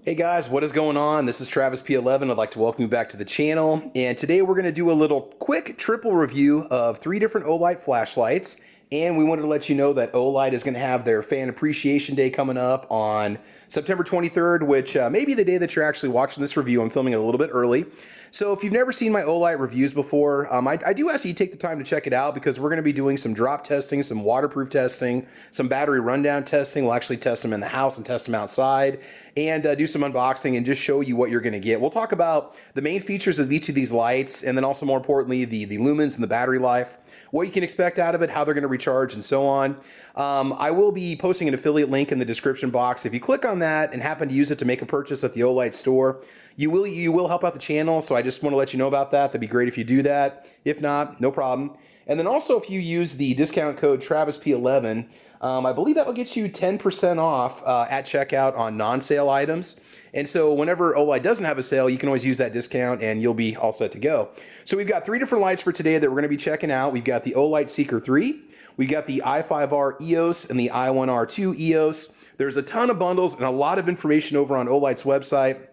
Hey guys, what is going on? This is Travis P11. I'd like to welcome you back to the channel. And today we're going to do a little quick triple review of 3 different Olight flashlights. And we wanted to let you know that Olight is going to have their Fan Appreciation Day coming up on September 23rd, which may be the day that you're actually watching this review. I'm filming it a little bit early. So if you've never seen my Olight reviews before, I do ask you to take the time to check it out because we're going to be doing some drop testing, some waterproof testing, some battery rundown testing. We'll actually test them in the house and test them outside and do some unboxing and just show you what you're going to get. We'll talk about the main features of each of these lights and then also more importantly the lumens and the battery life, what you can expect out of it, how they're going to recharge, and so on. I will be posting an affiliate link in the description box. If you click on that and happen to use it to make a purchase at the Olight store, you will help out the channel, so I just want to let you know about that. That'd be great if you do that. If not, no problem. And then also if you use the discount code TravisP11, I believe that will get you 10% off at checkout on non-sale items. And so whenever Olight doesn't have a sale, you can always use that discount and you'll be all set to go. So we've got 3 different lights for today that we're going to be checking out. We've got the Olight Seeker 3, we got the i5R EOS and the i1R2 EOS. There's a ton of bundles and a lot of information over on Olight's website.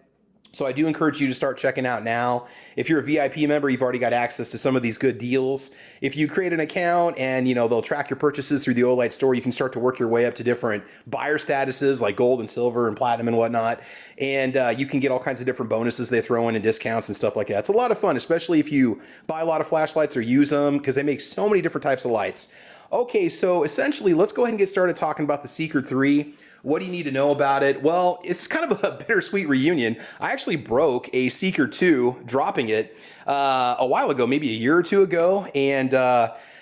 So I do encourage you to start checking out now. If you're a VIP member, you've already got access to some of these good deals. If you create an account and they'll track your purchases through the Olight store, you can start to work your way up to different buyer statuses like gold and silver and platinum and whatnot. And you can get all kinds of different bonuses they throw in and discounts and stuff like that. It's a lot of fun, especially if you buy a lot of flashlights or use them because they make so many different types of lights. Okay, so essentially, let's go ahead and get started talking about the Seeker 3. What do you need to know about it? Well, it's kind of a bittersweet reunion. I actually broke a Seeker 2 dropping it a while ago, maybe a year or two ago. And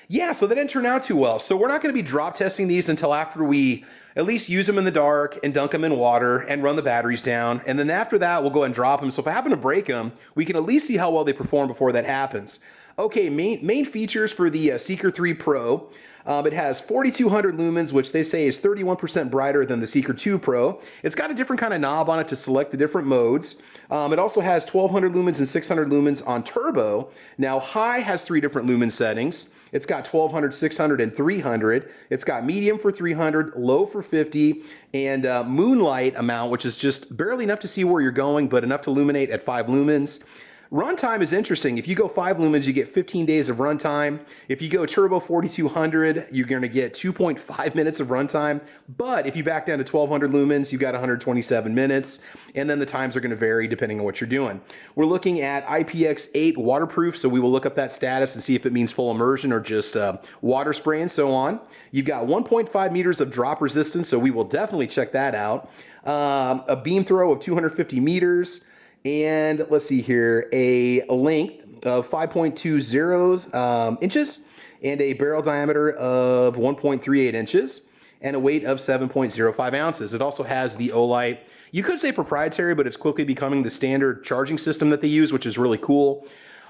yeah, so that didn't turn out too well. So we're not going to be drop testing these until after we at least use them in the dark and dunk them in water and run the batteries down. And then after that, we'll go ahead and drop them. So if I happen to break them, we can at least see how well they perform before that happens. Okay, main features for the Seeker 3 Pro. It has 4200 lumens, which they say is 31% brighter than the Seeker 2 Pro. It's got a different kind of knob on it to select the different modes. It also has 1200 lumens and 600 lumens on turbo. Now, high has 3 different lumen settings. It's got 1200, 600, and 300. It's got medium for 300, low for 50, and moonlight amount, which is just barely enough to see where you're going, but enough to illuminate at 5 lumens. Runtime is interesting. If you go 5 lumens, you get 15 days of runtime. If you go turbo 4200, you're going to get 2.5 minutes of runtime. But if you back down to 1200 lumens, you've got 127 minutes. And then the times are going to vary depending on what you're doing. We're looking at IPX8 waterproof, so we will look up that status and see if it means full immersion or just water spray and so on. You've got 1.5 meters of drop resistance, so we will definitely check that out. A beam throw of 250 meters. And let's see here, a length of 5.20 inches and a barrel diameter of 1.38 inches and a weight of 7.05 ounces. It also has the Olight, you could say proprietary, but it's quickly becoming the standard charging system that they use, which is really cool.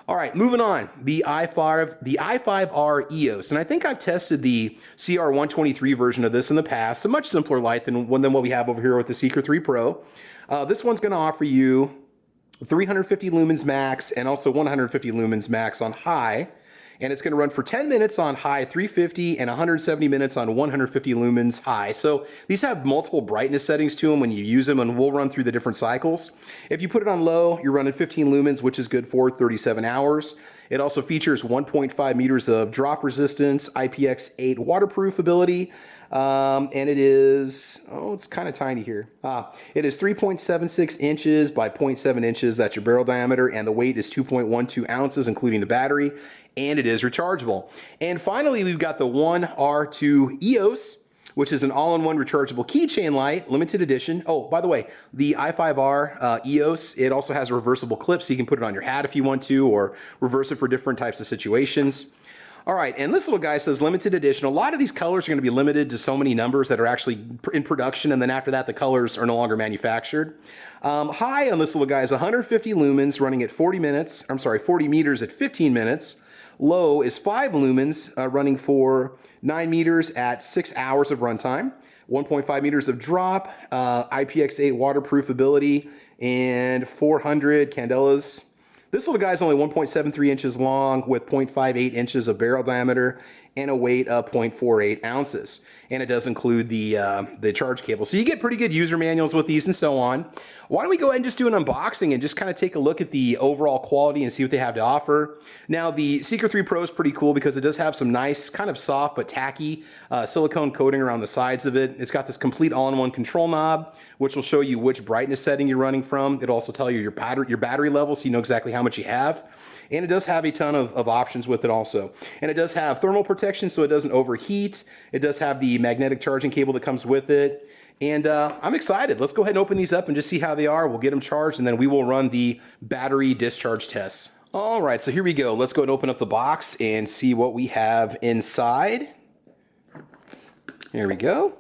All right, moving on, the i5R EOS, and I think I've tested the CR123 version of this in the past, a much simpler light than what we have over here with the Seeker 3 Pro. This one's gonna offer you 350 lumens max and also 150 lumens max on high, and it's going to run for 10 minutes on high 350 and 170 minutes on 150 lumens high. So these have multiple brightness settings to them when you use them, and we'll run through the different cycles. If you put it on low, you're running 15 lumens, which is good for 37 hours. It also features 1.5 meters of drop resistance, IPX8 waterproof ability, and it is, it's kind of tiny here. It is 3.76 inches by 0.7 inches. That's your barrel diameter, and the weight is 2.12 ounces, including the battery, and it is rechargeable. And finally, we've got the i1R2 EOS, which is an all-in-one rechargeable keychain light, limited edition. Oh, by the way, the i5R EOS, it also has a reversible clip, so you can put it on your hat if you want to, or reverse it for different types of situations. All right, and this little guy says limited edition. A lot of these colors are going to be limited to so many numbers that are actually in production, and then after that, the colors are no longer manufactured. High on this little guy is 150 lumens running at 40 meters at 15 minutes. Low is 5 lumens running for 9 meters at 6 hours of runtime. 1.5 meters of drop, IPX8 waterproof ability, and 400 candelas. This little guy is only 1.73 inches long with 0.58 inches of barrel diameter and a weight of 0.48 ounces. And it does include the charge cable. So you get pretty good user manuals with these and so on. Why don't we go ahead and just do an unboxing and just kind of take a look at the overall quality and see what they have to offer. Now the Seeker 3 Pro is pretty cool because it does have some nice kind of soft but tacky silicone coating around the sides of it. It's got this complete all-in-one control knob, which will show you which brightness setting you're running from. It'll also tell you your battery level so you know exactly how much you have. And it does have a ton of options with it also. And it does have thermal protection so it doesn't overheat. It does have the magnetic charging cable that comes with it. And I'm excited. Let's go ahead and open these up and just see how they are. We'll get them charged and then we will run the battery discharge tests. All right, so here we go. Let's go and open up the box and see what we have inside. Here we go.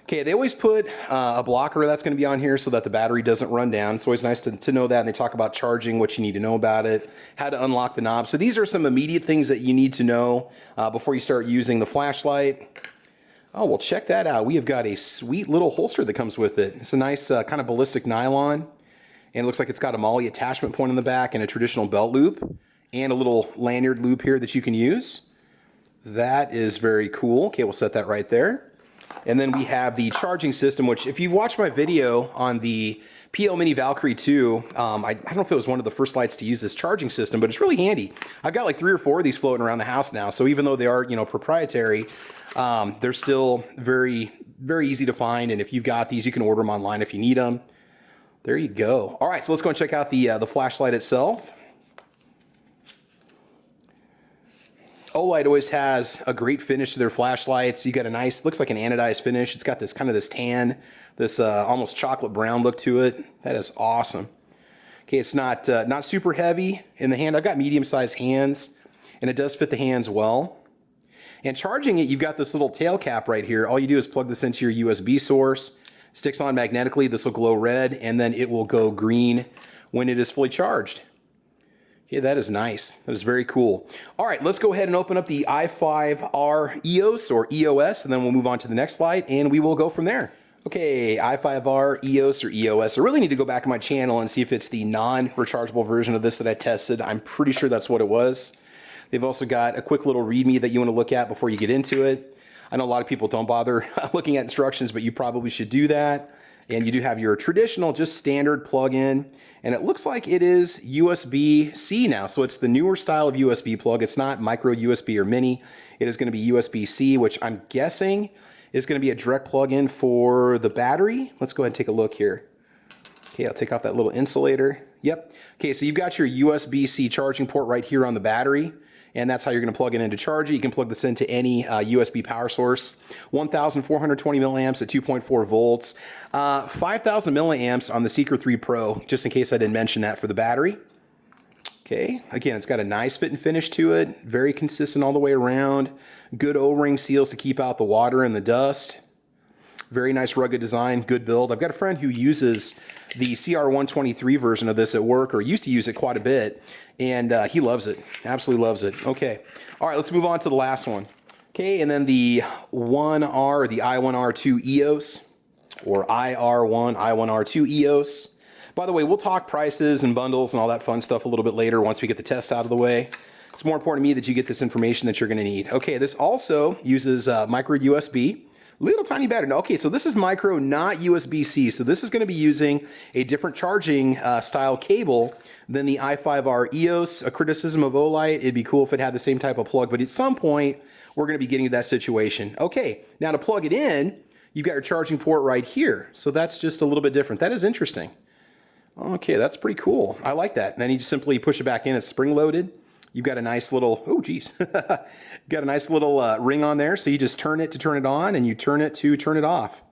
Okay, they always put a blocker that's going to be on here so that the battery doesn't run down. It's always nice to know that. And they talk about charging, what you need to know about it, how to unlock the knob. So these are some immediate things that you need to know before you start using the flashlight. Oh, well, check that out. We have got a sweet little holster that comes with it. It's a nice kind of ballistic nylon. And it looks like it's got a MOLLE attachment point in the back and a traditional belt loop and a little lanyard loop here that you can use. That is very cool. Okay, we'll set that right there. And then we have the charging system, which if you've watched my video on the PL Mini Valkyrie 2, I don't know if it was one of the first lights to use this charging system, but it's really handy. I've got like 3 or 4 of these floating around the house now. So even though they are, you know, proprietary, they're still very, very easy to find. And if you've got these, you can order them online if you need them. There you go. All right, so let's go and check out the flashlight itself. Olight always has a great finish to their flashlights. You got a nice, looks like an anodized finish. It's got this kind of this tan, this almost chocolate brown look to it. That is awesome. Okay, it's not super heavy in the hand. I've got medium-sized hands, and it does fit the hands well. And charging it, you've got this little tail cap right here. All you do is plug this into your USB source. Sticks on magnetically. This will glow red, and then it will go green when it is fully charged. Okay, that is nice. That is very cool. All right, let's go ahead and open up the i5R EOS or EOS, and then we'll move on to the next slide, and we will go from there. Okay, i5R EOS or EOS. I really need to go back on my channel and see if it's the non-rechargeable version of this that I tested. I'm pretty sure that's what it was. They've also got a quick little README that you want to look at before you get into it. I know a lot of people don't bother looking at instructions, but you probably should do that. And you do have your traditional, just standard plug-in. And it looks like it is USB-C now. So it's the newer style of USB plug. It's not micro USB or mini. It is going to be USB-C, which I'm guessing is going to be a direct plug-in for the battery. Let's go ahead and take a look here. Okay, I'll take off that little insulator. Yep. Okay, so you've got your USB-C charging port right here on the battery. And that's how you're going to plug it in to charge it. You can plug this into any USB power source. 1,420 milliamps at 2.4 volts. 5,000 milliamps on the Seeker 3 Pro, just in case I didn't mention that for the battery. Okay, again, it's got a nice fit and finish to it. Very consistent all the way around. Good O-ring seals to keep out the water and the dust. Very nice rugged design, good build. I've got a friend who uses the CR123 version of this at work, or used to use it quite a bit, and he loves it, absolutely loves it. Okay, all right, let's move on to the last one. Okay, and then the i1R, the i1R2 EOS, or i1R1, i1R2 EOS. By the way, we'll talk prices and bundles and all that fun stuff a little bit later once we get the test out of the way. It's more important to me that you get this information that you're going to need. Okay, this also uses micro USB. Little tiny battery. Okay, so this is micro, not USB-C. So this is going to be using a different charging style cable than the i5R EOS. A criticism of Olight, it'd be cool if it had the same type of plug, but at some point, we're going to be getting to that situation. Okay, now to plug it in, you've got your charging port right here. So that's just a little bit different. That is interesting. Okay, that's pretty cool. I like that. And then you just simply push it back in. It's spring-loaded. You've got a nice little, oh geez, got a nice little ring on there. So you just turn it to turn it on, and you turn it to turn it off.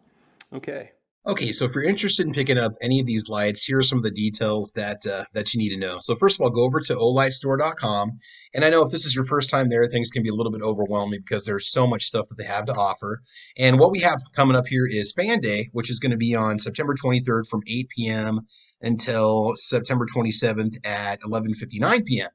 Okay. Okay, so if you're interested in picking up any of these lights, here are some of the details that you need to know. So first of all, go over to olightstore.com. And I know if this is your first time there, things can be a little bit overwhelming because there's so much stuff that they have to offer. And what we have coming up here is Fan Day, which is going to be on September 23rd from 8 p.m. until September 27th at 11:59 p.m.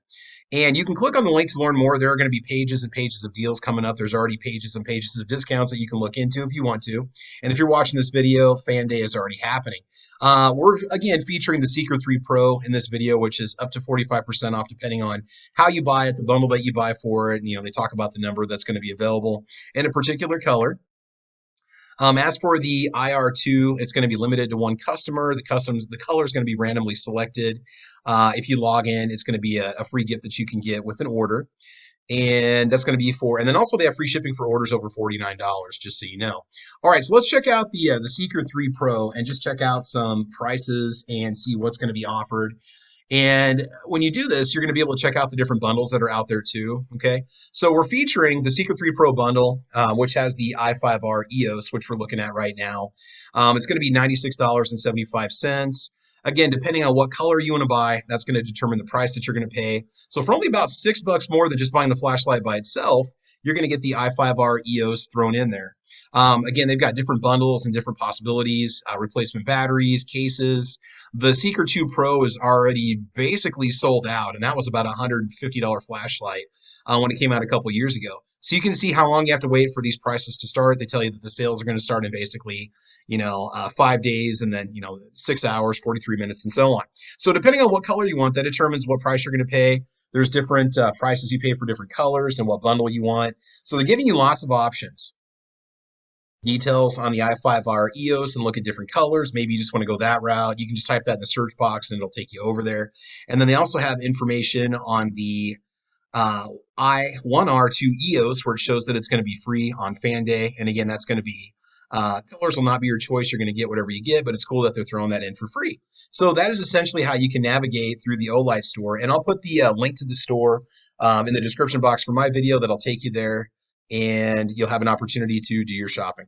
And you can click on the link to learn more. There are going to be pages and pages of deals coming up. There's already pages and pages of discounts that you can look into if you want to. And if you're watching this video, Fan Day is already happening. We're, again, featuring the Seeker 3 Pro in this video, which is up to 45% off depending on how you buy it, the bundle that you buy for it. And, they talk about the number that's going to be available in a particular color. As for the IR2, it's going to be limited to one customer. The color is going to be randomly selected. If you log in, it's going to be a free gift that you can get with an order. And that's going to be and then also they have free shipping for orders over $49, just so you know. All right, so let's check out the Seeker 3 Pro and just check out some prices and see what's going to be offered. And when you do this, you're going to be able to check out the different bundles that are out there too, okay? So we're featuring the Seeker 3 Pro bundle, which has the i5R EOS, which we're looking at right now. It's going to be $96.75. Again, depending on what color you want to buy, that's going to determine the price that you're going to pay. So for only about $6 more than just buying the flashlight by itself, you're going to get the i5R EOS thrown in there. Again, they've got different bundles and different possibilities, replacement batteries, cases. The Seeker 2 Pro is already basically sold out, and that was about a $150 flashlight when it came out a couple years ago. So you can see how long you have to wait for these prices to start. They tell you that the sales are going to start in basically, 5 days and then, 6 hours, 43 minutes, and so on. So depending on what color you want, that determines what price you're going to pay. There's different prices you pay for different colors and what bundle you want. So they're giving you lots of options. Details on the i5R EOS and look at different colors. Maybe you just want to go that route. You can just type that in the search box and it'll take you over there. And then they also have information on the i1R2 EOS where it shows that it's going to be free on Fan Day. And again, that's going to be colors will not be your choice. You're going to get whatever you get, but it's cool that they're throwing that in for free. So that is essentially how you can navigate through the Olight store. And I'll put the link to the store in the description box for my video that'll take you there, and you'll have an opportunity to do your shopping.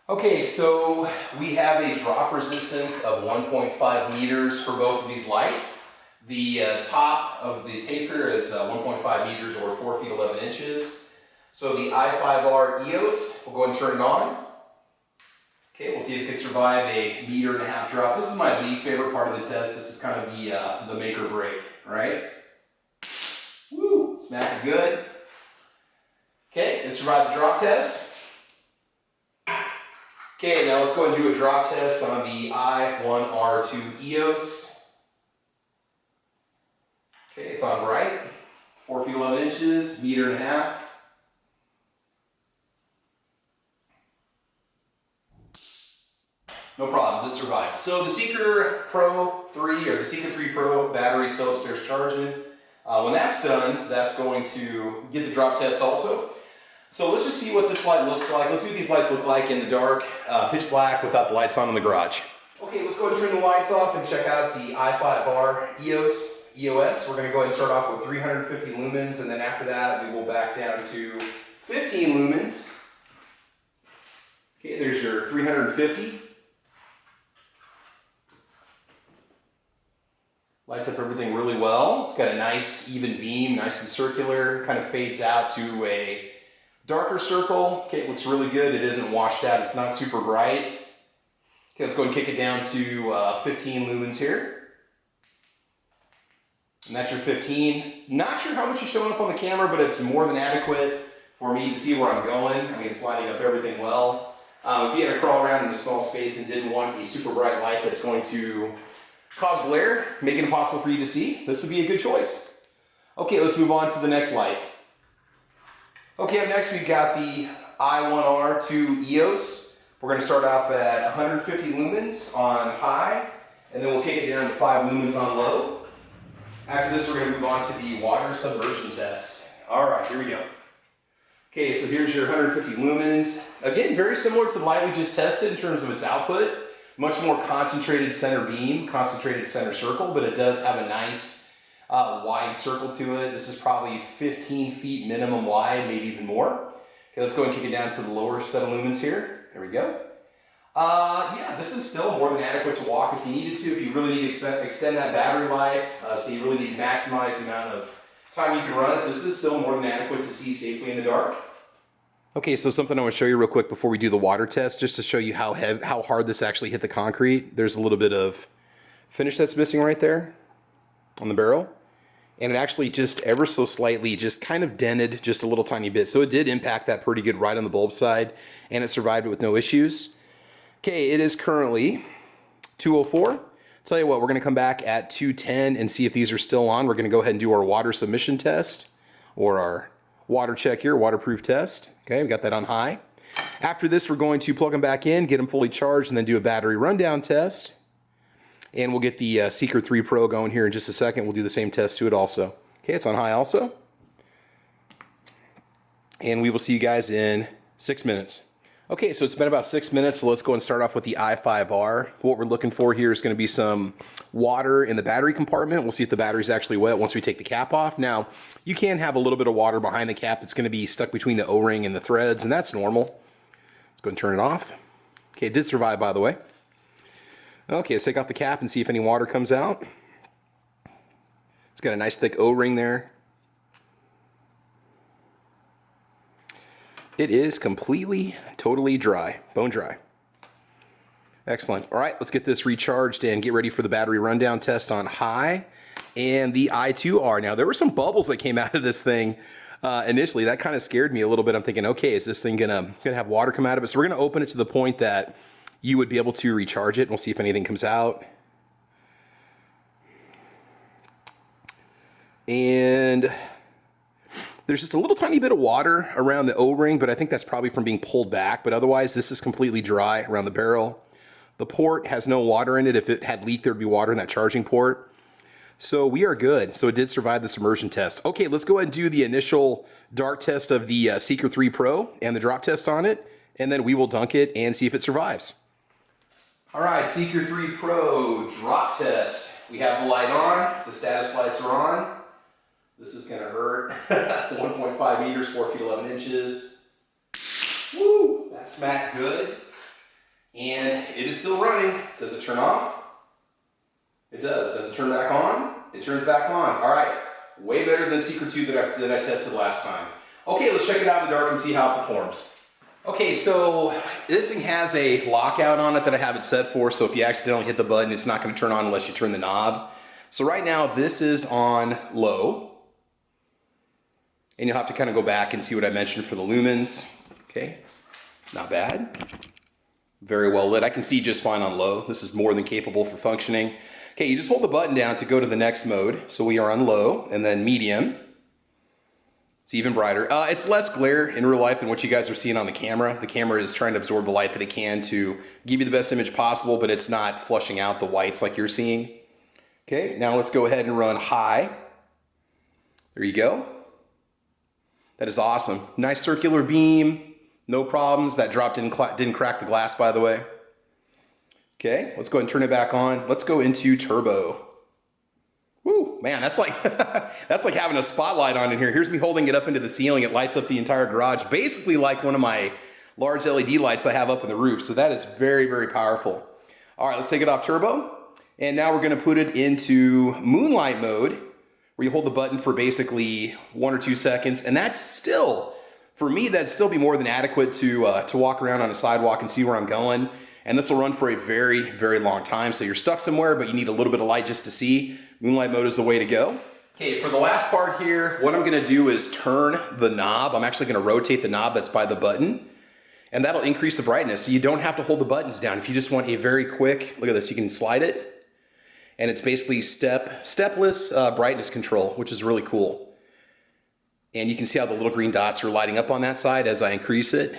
Okay, so we have a drop resistance of 1.5 meters for both of these lights. The top of the taper is 1.5 meters or 4 feet 11 inches. So the i5R EOS, we'll go ahead and turn it on. Okay, we'll see if it can survive a 1.5 meter drop. This is my least favorite part of the test. This is kind of the make or break, right? Woo, smack it good. Okay, it survived the drop test. Okay, now let's go and do a drop test on the i1R2 EOS. Okay, it's on bright. 4 feet 11 inches, 1.5 meters. No problems, it survived. So the Seeker Pro 3 or the Seeker 3 Pro battery still upstairs charging. When that's done, that's going to get the drop test also. So let's just see what this light looks like. Let's see what these lights look like in the dark, pitch black without the lights on in the garage. Okay, let's go ahead and turn the lights off and check out the i5R EOS. We're going to go ahead and start off with 350 lumens, and then after that we will back down to 15 lumens. Okay, there's your 350. Lights up everything really well. It's got a nice even beam, nice and circular, kind of fades out to a darker circle. Okay, it looks really good. It isn't washed out. It's not super bright. Okay, let's go and kick it down to 15 lumens here. And that's your 15. Not sure how much is showing up on the camera, but it's more than adequate for me to see where I'm going. I mean, it's lighting up everything well. If you had to crawl around in a small space and didn't want a super bright light that's going to cause glare, make it impossible for you to see, this would be a good choice. Okay, let's move on to the next light. Okay, up next we've got the i1R2 EOS. We're going to start off at 150 lumens on high, and then we'll kick it down to 5 lumens on low. After this, we're going to move on to the water submersion test. All right, here we go. Okay, so here's your 150 lumens. Again, very similar to the light we just tested in terms of its output. Much more concentrated center beam, concentrated center circle, but it does have a nice wide circle to it. This is probably 15 feet minimum wide, maybe even more. Okay, let's go and kick it down to the lower set of lumens here. There we go. Yeah, this is still more than adequate to walk if you needed to. If you really need to extend that battery life, so you really need to maximize the amount of time you can run it, this is still more than adequate to see safely in the dark. Okay, so something I want to show you real quick before we do the water test, just to show you how hard this actually hit the concrete. There's a little bit of finish that's missing right there on the barrel. and it actually just ever so slightly just kind of dented just a little tiny bit. So it did impact that pretty good right on the bulb side, and it survived it with no issues. Okay, it is currently 2:04. Tell you what, we're going to come back at 2:10 and see if these are still on. We're going to go ahead and do our water submission test, or our water check here, waterproof test. Okay, we got that on high. After this, we're going to plug them back in, get them fully charged, and then do a battery rundown test. And we'll get the Seeker 3 Pro going here in just a second. We'll do the same test to it also. Okay, it's on high also. And we will see you guys in 6 minutes. Okay, so it's been about 6 minutes, so let's go and start off with the i5R. What we're looking for here is going to be some water in the battery compartment. We'll see if the battery's actually wet once we take the cap off. Now, you can have a little bit of water behind the cap that's going to be stuck between the O-ring and the threads, and that's normal. Let's go and turn it off. Okay, it did survive, by the way. Okay, let's take off the cap and see if any water comes out. It's got a nice thick O-ring there. It is completely, totally dry, bone dry. Excellent. All right, let's get this recharged and get ready for the battery rundown test on high and the i2R. Now, there were some bubbles that came out of this thing initially. That kind of scared me a little bit. I'm thinking, okay, is this thing gonna have water come out of it? So we're gonna open it to the point that you would be able to recharge it, and we'll see if anything comes out. And there's just a little tiny bit of water around the O-ring, but I think that's probably from being pulled back. But otherwise, this is completely dry around the barrel. The port has no water in it. If it had leaked, there'd be water in that charging port. So we are good. So it did survive the submersion test. Okay, let's go ahead and do the initial dart test of the Seeker 3 Pro and the drop test on it, and then we will dunk it and see if it survives. All right, Seeker 3 Pro drop test. We have the light on, the status lights are on. This is gonna hurt. 1.5 meters, 4 feet 11 inches. Woo, that smacked good. And it is still running. Does it turn off? It does. Does it turn back on? It turns back on. All right, way better than Seeker 2 that I tested last time. Okay, let's check it out in the dark and see how it performs. Okay, so this thing has a lockout on it that I have it set for, so if you accidentally hit the button, it's not going to turn on unless you turn the knob. So right now, this is on low. And you'll have to kind of go back and see what I mentioned for the lumens. Okay, not bad. Very well lit. I can see just fine on low. This is more than capable for functioning. Okay, you just hold the button down to go to the next mode. So we are on low, and then medium. It's even brighter. It's less glare in real life than what you guys are seeing on the camera. The camera is trying to absorb the light that it can to give you the best image possible, but it's not flushing out the whites like you're seeing. Okay, now let's go ahead and run high. There you go. That is awesome. Nice circular beam, no problems. That drop didn't crack the glass, by the way. Okay, let's go ahead and turn it back on. Let's go into turbo. Woo, man, that's like that's like having a spotlight on in here. Here's me holding it up into the ceiling. It lights up the entire garage, basically like one of my large LED lights I have up in the roof. So that is very, very powerful. All right, let's take it off turbo. And now we're gonna put it into Moonlight Mode, where you hold the button for basically 1 or 2 seconds. And that's still, for me, that'd still be more than adequate to walk around on a sidewalk and see where I'm going. And this will run for a very, very long time. So you're stuck somewhere, but you need a little bit of light just to see. Moonlight Mode is the way to go. Okay, for the last part here, what I'm gonna do is turn the knob. I'm actually gonna rotate the knob that's by the button, and that'll increase the brightness. So you don't have to hold the buttons down. If you just want a very quick, look at this, you can slide it, and it's basically stepless brightness control, which is really cool. And you can see how the little green dots are lighting up on that side as I increase it.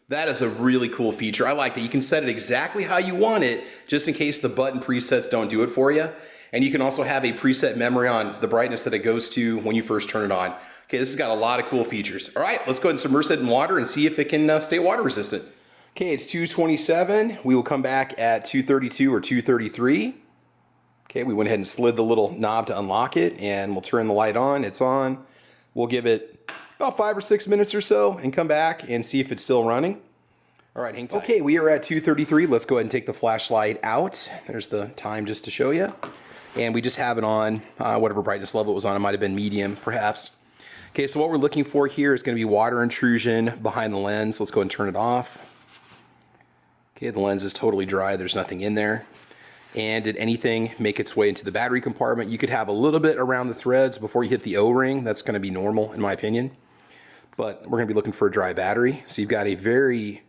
That is a really cool feature. I like that. You can set it exactly how you want it, just in case the button presets don't do it for you. And you can also have a preset memory on the brightness that it goes to when you first turn it on. Okay, this has got a lot of cool features. All right, let's go ahead and submerge it in water and see if it can stay water resistant. Okay, it's 227. We will come back at 232 or 233. Okay, we went ahead and slid the little knob to unlock it, and we'll turn the light on. It's on. We'll give it about 5 or 6 minutes or so and come back and see if it's still running. All right, hang tight. Okay, we are at 233. Let's go ahead and take the flashlight out. There's the time just to show you. And we just have it on whatever brightness level it was on. It might have been medium, perhaps. Okay, so what we're looking for here is going to be water intrusion behind the lens. Let's go ahead and turn it off. Okay, the lens is totally dry. There's nothing in there. And did anything make its way into the battery compartment? You could have a little bit around the threads before you hit the O-ring. That's going to be normal in my opinion. But we're going to be looking for a dry battery. So you've got a very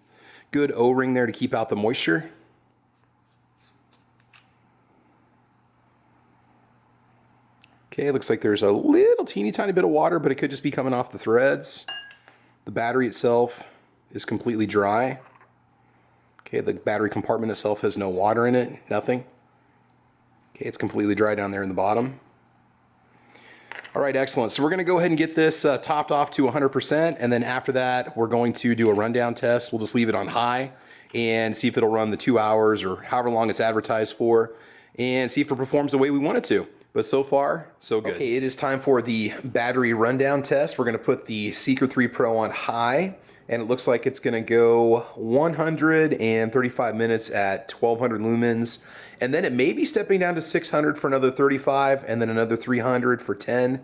good O-ring there to keep out the moisture. Okay, looks like there's a little teeny tiny bit of water, but it could just be coming off the threads. The battery itself is completely dry. Okay, the battery compartment itself has no water in it, nothing. Okay, it's completely dry down there in the bottom. All right, excellent. So we're going to go ahead and get this topped off to 100%, and then after that, we're going to do a rundown test. We'll just leave it on high and see if it'll run the 2 hours or however long it's advertised for, and see if it performs the way we want it to. But so far, so good. Okay, it is time for the battery rundown test. We're going to put the Seeker 3 Pro on high, and it looks like it's going to go 135 minutes at 1200 lumens, and then it may be stepping down to 600 for another 35, and then another 300 for 10.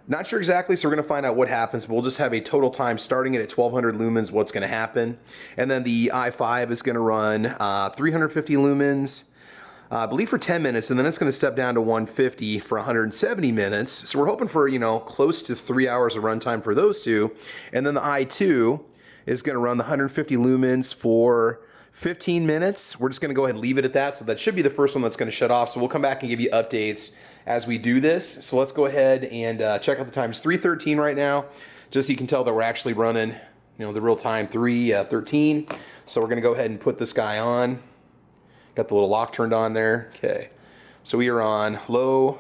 Not sure exactly, so we're going to find out what happens. We'll just have a total time starting it at 1200 lumens, what's going to happen. And then the i5 is going to run 350 lumens, I believe for 10 minutes, and then it's going to step down to 150 for 170 minutes. So we're hoping for, close to 3 hours of runtime for those two. And then the i2 is going to run the 150 lumens for 15 minutes. We're just going to go ahead and leave it at that. So that should be the first one that's going to shut off. So we'll come back and give you updates as we do this. So let's go ahead and check out the time. It's 3:13 right now. Just so you can tell that we're actually running, the real time 3:13. So we're going to go ahead and put this guy on. Got the little lock turned on there. Okay. So we are on low,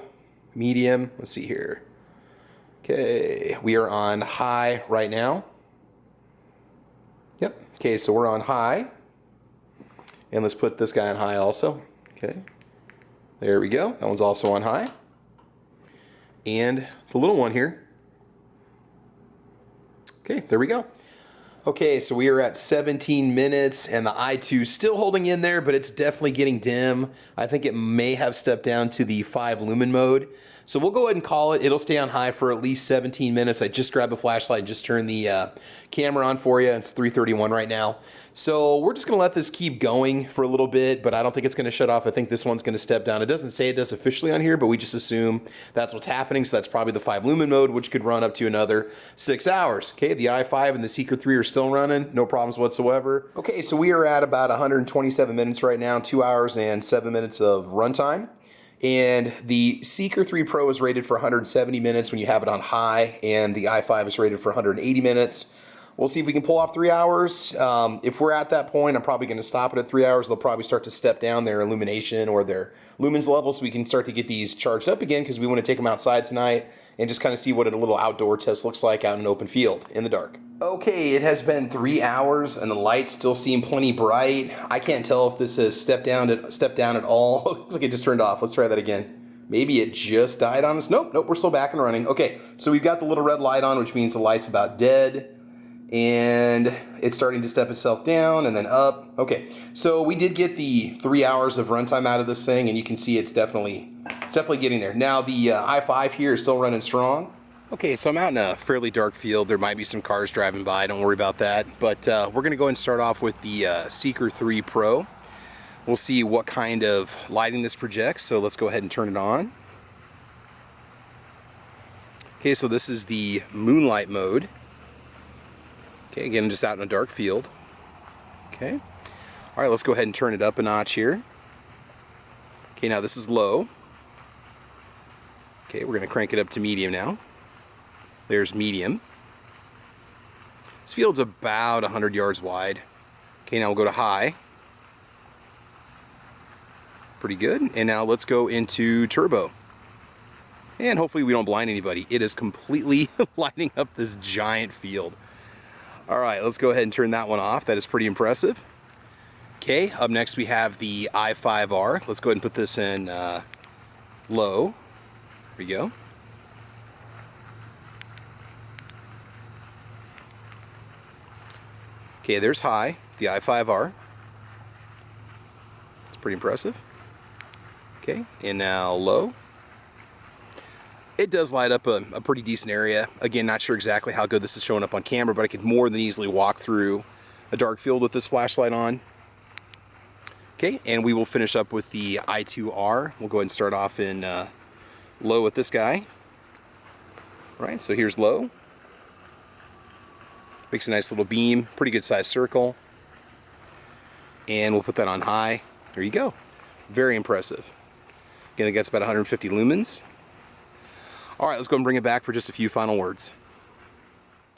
medium. Let's see here. Okay. We are on high right now. Yep. Okay. So we're on high. And let's put this guy on high also. Okay. There we go. That one's also on high. And the little one here. Okay. There we go. Okay, so we are at 17 minutes, and the i2 still holding in there, but it's definitely getting dim. I think it may have stepped down to the 5 lumen mode. So we'll go ahead and call it. It'll stay on high for at least 17 minutes. I just grabbed the flashlight and just turned the camera on for you. It's 3:31 right now. So we're just going to let this keep going for a little bit, but I don't think it's going to shut off. I think this one's going to step down. It doesn't say it does officially on here, but we just assume that's what's happening. So that's probably the 5 lumen mode, which could run up to another 6 hours. Okay, the i5 and the Seeker 3 are still running. No problems whatsoever. Okay, so we are at about 127 minutes right now, 2 hours and 7 minutes of runtime. And the Seeker 3 Pro is rated for 170 minutes when you have it on high, and the i5 is rated for 180 minutes. We'll see if we can pull off 3 hours. If we're at that point, I'm probably going to stop it at 3 hours. They'll probably start to step down their illumination or their lumens level so we can start to get these charged up again, because we want to take them outside tonight and just kind of see what a little outdoor test looks like out in an open field in the dark. Okay, it has been 3 hours and the lights still seem plenty bright. I can't tell if this has stepped down at all. Looks like it just turned off. Let's try that again. Maybe it just died on us. Nope, we're still back and running. Okay, so we've got the little red light on, which means the light's about dead. And it's starting to step itself down and then up. Okay, so we did get the 3 hours of runtime out of this thing, and you can see it's definitely getting there. Now the i5 here is still running strong. Okay, so I'm out in a fairly dark field. There might be some cars driving by. Don't worry about that. But we're going to go ahead and start off with the Seeker 3 Pro. We'll see what kind of lighting this projects. So let's go ahead and turn it on. Okay, so this is the Moonlight Mode. Okay, again, I'm just out in a dark field. Okay. All right, let's go ahead and turn it up a notch here. Okay, now this is low. Okay, we're going to crank it up to medium now. There's medium. This field's about 100 yards wide. Okay, now we'll go to high. Pretty good. And now let's go into turbo. And hopefully we don't blind anybody. It is completely lighting up this giant field. All right, let's go ahead and turn that one off. That is pretty impressive. Okay, up next we have the i5R. Let's go ahead and put this in low. There we go. Okay, there's high, the i5R. It's pretty impressive. Okay, and now low. It does light up a pretty decent area. Again, not sure exactly how good this is showing up on camera, but I could more than easily walk through a dark field with this flashlight on. Okay, and we will finish up with the i2R. We'll go ahead and start off in low with this guy. All right, so here's low. Makes a nice little beam, pretty good sized circle. And we'll put that on high. There you go. Very impressive. Again, it gets about 150 lumens. All right, let's go and bring it back for just a few final words.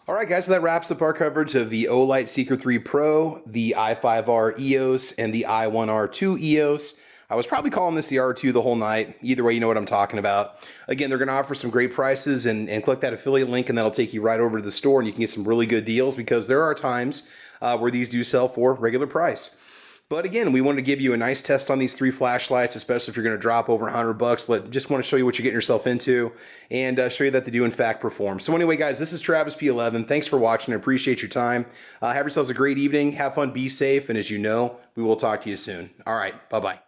All right, guys, so that wraps up our coverage of the Olight Seeker 3 Pro, the i5R EOS, and the i1R2 EOS. I was probably calling this the R2 the whole night. Either way, you know what I'm talking about. Again, they're going to offer some great prices, and click that affiliate link, and that'll take you right over to the store, and you can get some really good deals, because there are times where these do sell for regular price. But again, we wanted to give you a nice test on these 3 flashlights, especially if you're going to drop over $100. Just want to show you what you're getting yourself into, and show you that they do in fact perform. So anyway, guys, this is Travis P11. Thanks for watching. I appreciate your time. Have yourselves a great evening. Have fun. Be safe. And as you know, we will talk to you soon. All right. Bye-bye.